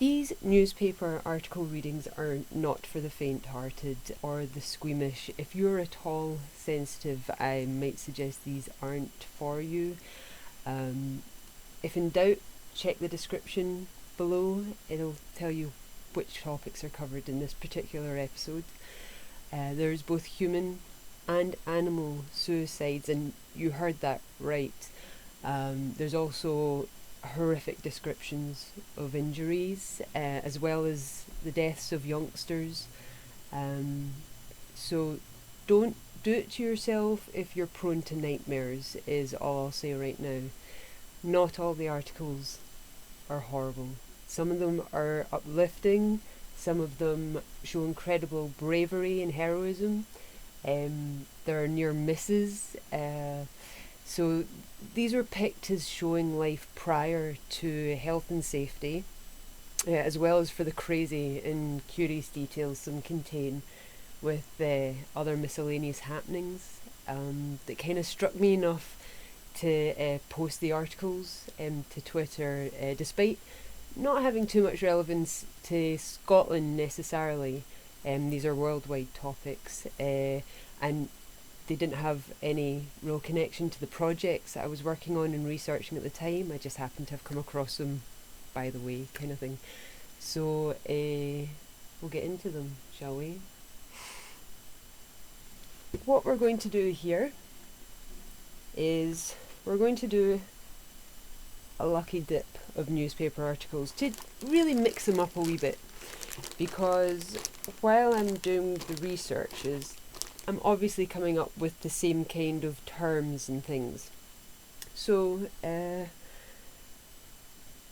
These newspaper article readings are not for the faint-hearted or the squeamish. If you're at all sensitive, I might suggest these aren't for you. If in doubt, check the description below. It'll tell you which topics are covered in this particular episode. There's both human and animal suicides, and you heard that right. There's also horrific descriptions of injuries, as well as the deaths of youngsters. So don't do it to yourself if you're prone to nightmares, is all I'll say right now. Not all the articles are horrible. Some of them are uplifting, some of them show incredible bravery and heroism. There are near misses. So these were picked as showing life prior to health and safety, as well as for the crazy and curious details some contain with other miscellaneous happenings that kind of struck me enough to post the articles to Twitter, despite not having too much relevance to Scotland necessarily. These are worldwide topics, and they didn't have any real connection to the projects that I was working on and researching at the time. I just happened to have come across them by the way, kind of thing. So we'll get into them, shall we? What we're going to do here is we're going to do a lucky dip of newspaper articles to really mix them up a wee bit, because while I'm doing the researches, I'm obviously coming up with the same kind of terms and things. So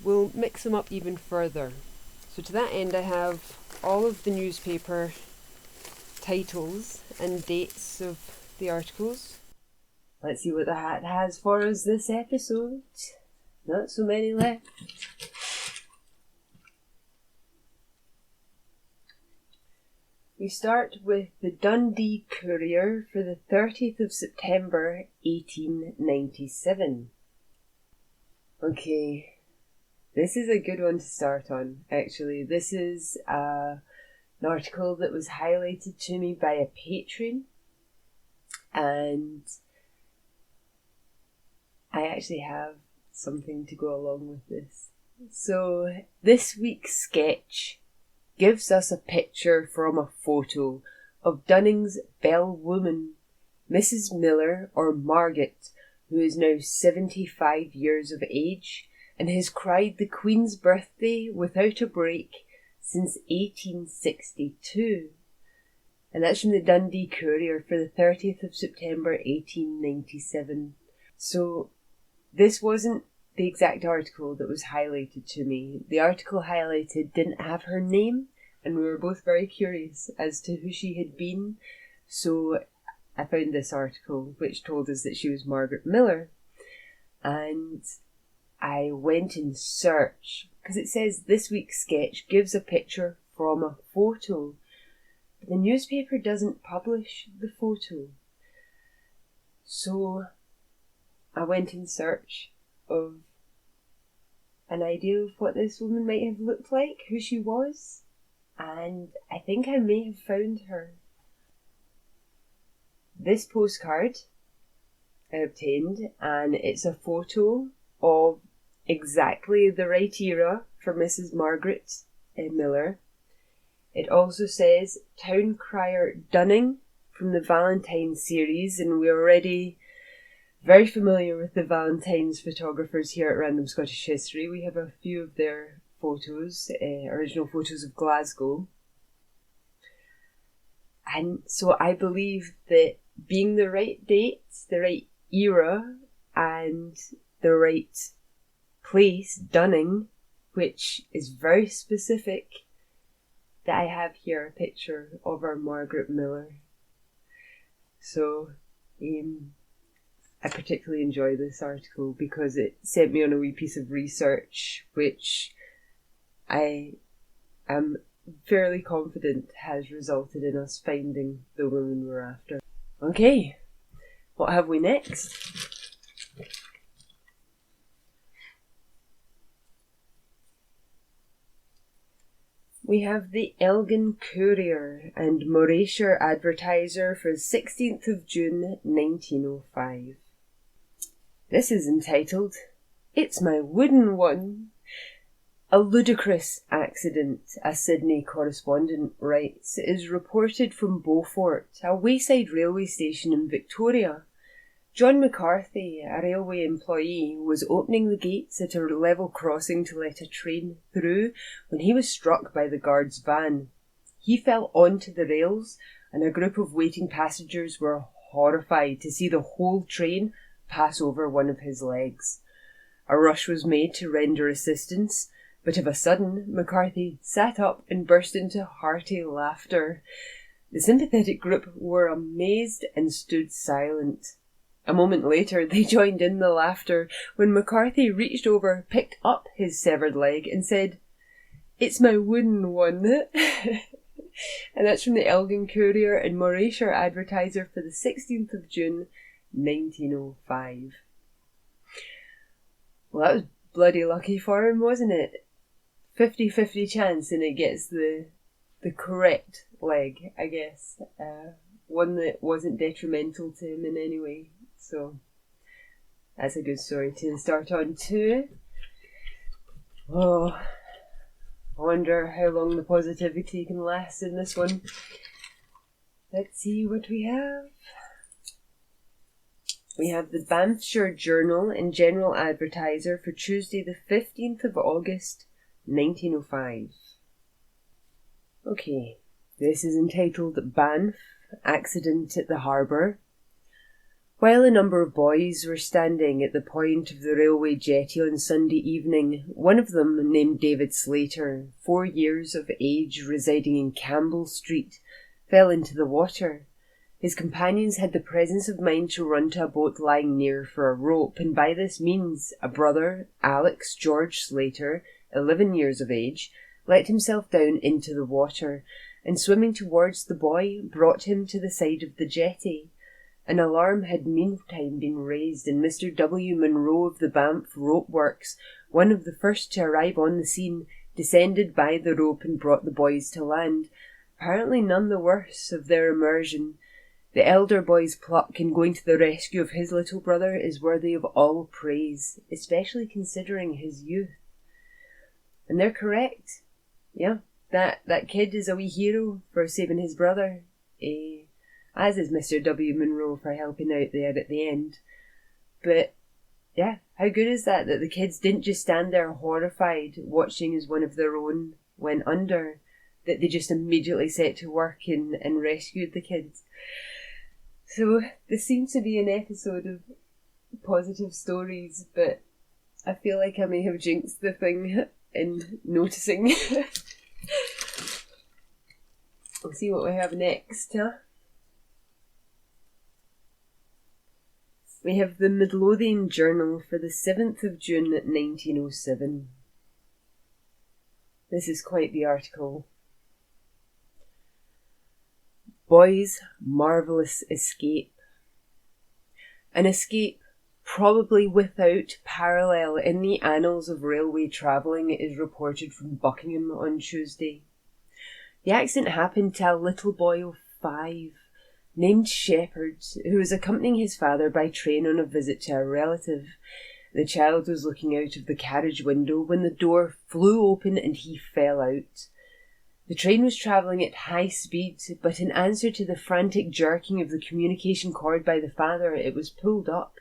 we'll mix them up even further. So to that end, I have all of the newspaper titles and dates of the articles. Let's see what the hat has for us this episode. Not so many left. We start with the Dundee Courier for the 30th of September 1897. Okay, this is a good one to start on, actually. This is an article that was highlighted to me by a patron, and I actually have something to go along with this. So, this week's sketch gives us a picture from a photo of Dunning's bellwoman, Mrs. Miller, or Margaret, who is now 75 years of age and has cried the Queen's birthday without a break since 1862. And that's from the Dundee Courier for the 30th of September 1897. So this wasn't the exact article that was highlighted to me. The article highlighted didn't have her name, and we were both very curious as to who she had been. So I found this article which told us that she was Margaret Miller. And I went in search, because it says this week's sketch gives a picture from a photo. But the newspaper doesn't publish the photo. So I went in search of an idea of what this woman might have looked like, who she was, and I think I may have found her. This postcard I obtained, and it's a photo of exactly the right era for Mrs. Margaret Miller. It also says Town Crier Dunning from the Valentine series, and we're already very familiar with the Valentine's photographers here at Random Scottish History. We have a few of their photos, original photos of Glasgow. And so I believe that being the right date, the right era, and the right place, Dunning, which is very specific, that I have here a picture of our Margaret Miller. So, I particularly enjoy this article because it sent me on a wee piece of research which I am fairly confident has resulted in us finding the woman we're after. Okay, what have we next? We have the Elgin Courier and Morayshire Advertiser for the 16th of June 1905. This is entitled, "It's My Wooden One." A ludicrous accident, a Sydney correspondent writes, is reported from Beaufort, a wayside railway station in Victoria. John McCarthy, a railway employee, was opening the gates at a level crossing to let a train through when he was struck by the guard's van. He fell onto the rails, and a group of waiting passengers were horrified to see the whole train pass over one of his legs. A rush was made to render assistance, but of a sudden McCarthy sat up and burst into hearty laughter. The sympathetic group were amazed and stood silent. A moment later they joined in the laughter when McCarthy reached over, picked up his severed leg and said, "It's my wooden one." And that's from the Elgin Courier and Morayshire Advertiser for the 16th of June 1905. Well, that was bloody lucky for him, wasn't it? 50-50 chance and it gets the correct leg, I guess. One that wasn't detrimental to him in any way. So, that's a good story to start on too. Oh, I wonder how long the positivity can last in this one. Let's see what we have. We have the Banffshire Journal and General Advertiser for Tuesday the 15th of August, 1905. Okay, this is entitled Banff, Accident at the Harbour. While a number of boys were standing at the point of the railway jetty on Sunday evening, one of them, named David Slater, 4 years of age, residing in Campbell Street, fell into the water. His companions had the presence of mind to run to a boat lying near for a rope, and by this means a brother, Alex George Slater, 11 years of age, let himself down into the water, and swimming towards the boy, brought him to the side of the jetty. An alarm had meantime been raised, and Mr. W. Munro of the Banff Rope Works, one of the first to arrive on the scene, descended by the rope and brought the boys to land, apparently none the worse of their immersion. The elder boy's pluck in going to the rescue of his little brother is worthy of all praise, especially considering his youth. And they're correct. Yeah, that kid is a wee hero for saving his brother. As is Mr. W. Munro for helping out there at the end. But, yeah, how good is that the kids didn't just stand there horrified, watching as one of their own went under, that they just immediately set to work and rescued the kids. So, this seems to be an episode of positive stories, but I feel like I may have jinxed the thing in noticing. We'll see what we have next, huh? We have the Midlothian Journal for the 7th of June 1907. This is quite the article. Boy's marvellous escape. An escape probably without parallel in the annals of railway travelling is reported from Buckingham on Tuesday. The accident happened to a little boy of 5, named Shepherd, who was accompanying his father by train on a visit to a relative. The child was looking out of the carriage window when the door flew open and he fell out. The train was travelling at high speed, but in answer to the frantic jerking of the communication cord by the father, it was pulled up.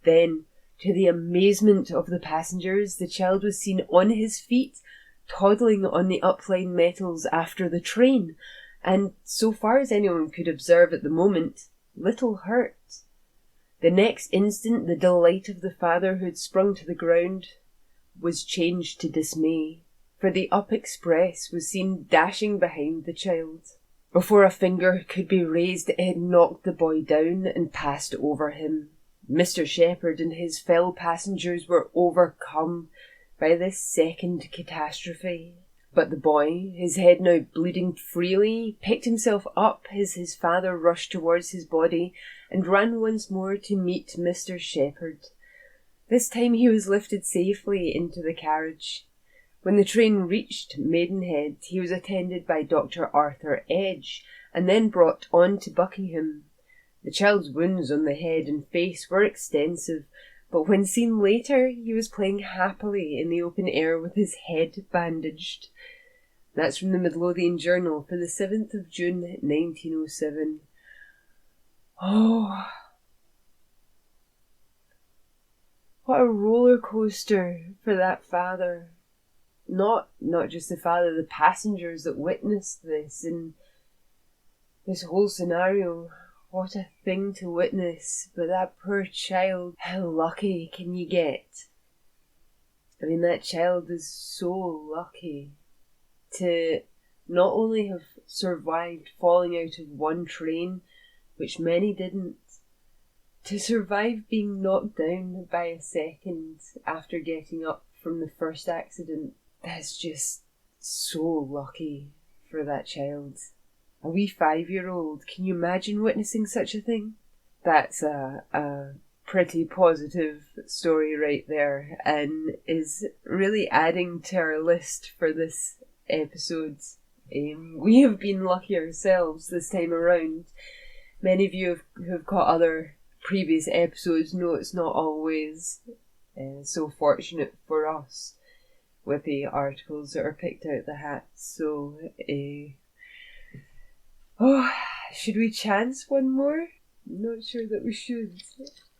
Then, to the amazement of the passengers, the child was seen on his feet, toddling on the upline metals after the train, and, so far as anyone could observe at the moment, little hurt. The next instant the delight of the father who had sprung to the ground was changed to dismay, for the up express was seen dashing behind the child. Before a finger could be raised, it had knocked the boy down and passed over him. Mr. Shepherd and his fellow passengers were overcome by this second catastrophe. But the boy, his head now bleeding freely, picked himself up as his father rushed towards his body and ran once more to meet Mr. Shepherd. This time he was lifted safely into the carriage. When the train reached Maidenhead, he was attended by Dr. Arthur Edge and then brought on to Buckingham. The child's wounds on the head and face were extensive, but when seen later, he was playing happily in the open air with his head bandaged. That's from the Midlothian Journal for the 7th of June 1907. Oh, what a roller coaster for that father. Not just the father, the passengers that witnessed this and this whole scenario. What a thing to witness. But that poor child, how lucky can you get? I mean, that child is so lucky to not only have survived falling out of one train, which many didn't, to survive being knocked down by a second after getting up from the first accident. That's just so lucky for that child. A wee 5-year-old. Can you imagine witnessing such a thing? That's a pretty positive story right there, and is really adding to our list for this episode. We have been lucky ourselves this time around. Many of you who have caught other previous episodes know it's not always so fortunate for us with the articles that are picked out the hat. So, should we chance one more? I'm not sure that we should.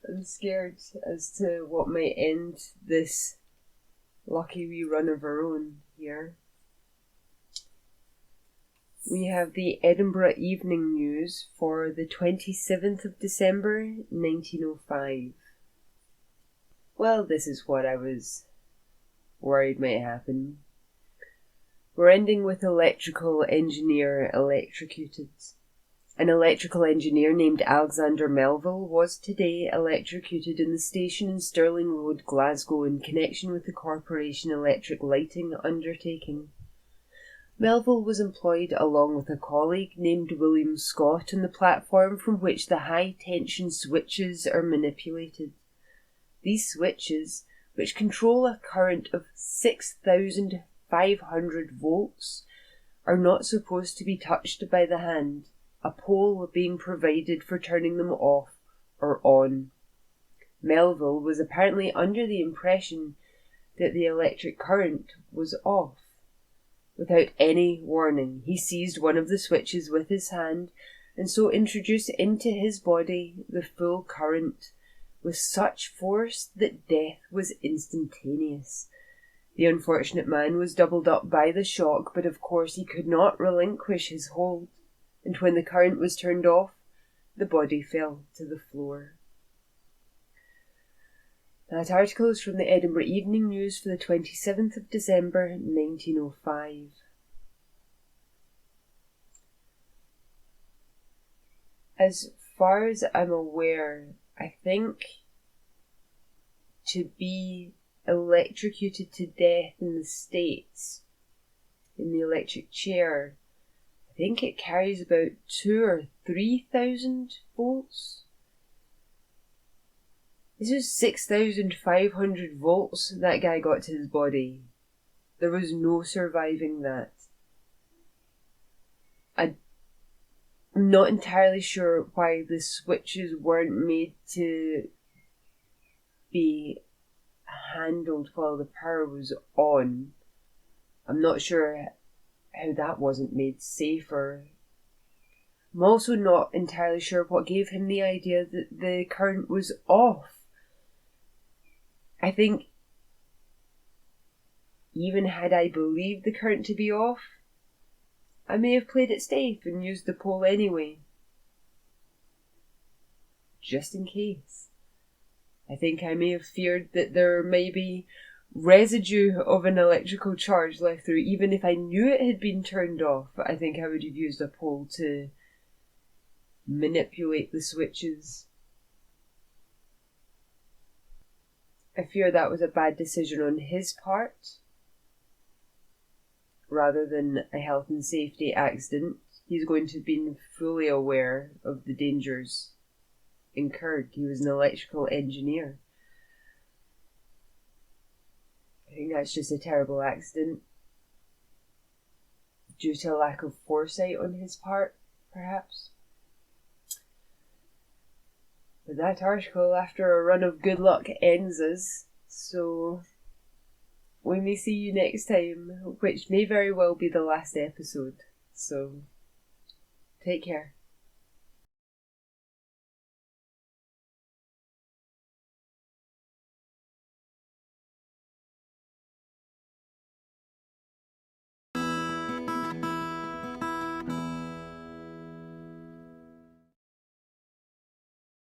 I'm scared as to what might end this lucky wee run of our own here. We have the Edinburgh Evening News for the 27th of December 1905. Well, this is what I was worried might happen. We're ending with electrical engineer electrocuted. An electrical engineer named Alexander Melville was today electrocuted in the station in Stirling Road, Glasgow, in connection with the Corporation Electric Lighting undertaking. Melville was employed along with a colleague named William Scott on the platform from which the high-tension switches are manipulated. These switches, which control a current of 6,500 volts, are not supposed to be touched by the hand, a pole being provided for turning them off or on. Melville was apparently under the impression that the electric current was off. Without any warning, he seized one of the switches with his hand and so introduced into his body the full current with such force that death was instantaneous. The unfortunate man was doubled up by the shock, but of course he could not relinquish his hold, and when the current was turned off, the body fell to the floor. That article is from the Edinburgh Evening News for the 27th of December 1905. As far as I'm aware, I think to be electrocuted to death in the States, in the electric chair, I think it carries about 2,000 or 3,000 volts. This is 6,500 volts that guy got to his body. There was no surviving that. I'm not entirely sure why the switches weren't made to be handled while the power was on. I'm not sure how that wasn't made safer. I'm also not entirely sure what gave him the idea that the current was off. I think even had I believed the current to be off, I may have played it safe and used the pole anyway. Just in case. I think I may have feared that there may be residue of an electrical charge left through. Even if I knew it had been turned off, I think I would have used a pole to manipulate the switches. I fear that was a bad decision on his part. Rather than a health and safety accident, he's going to have been fully aware of the dangers incurred. He was an electrical engineer. I think that's just a terrible accident due to a lack of foresight on his part, perhaps. But that article, after a run of good luck, ends us, so we may see you next time, which may very well be the last episode. So, take care.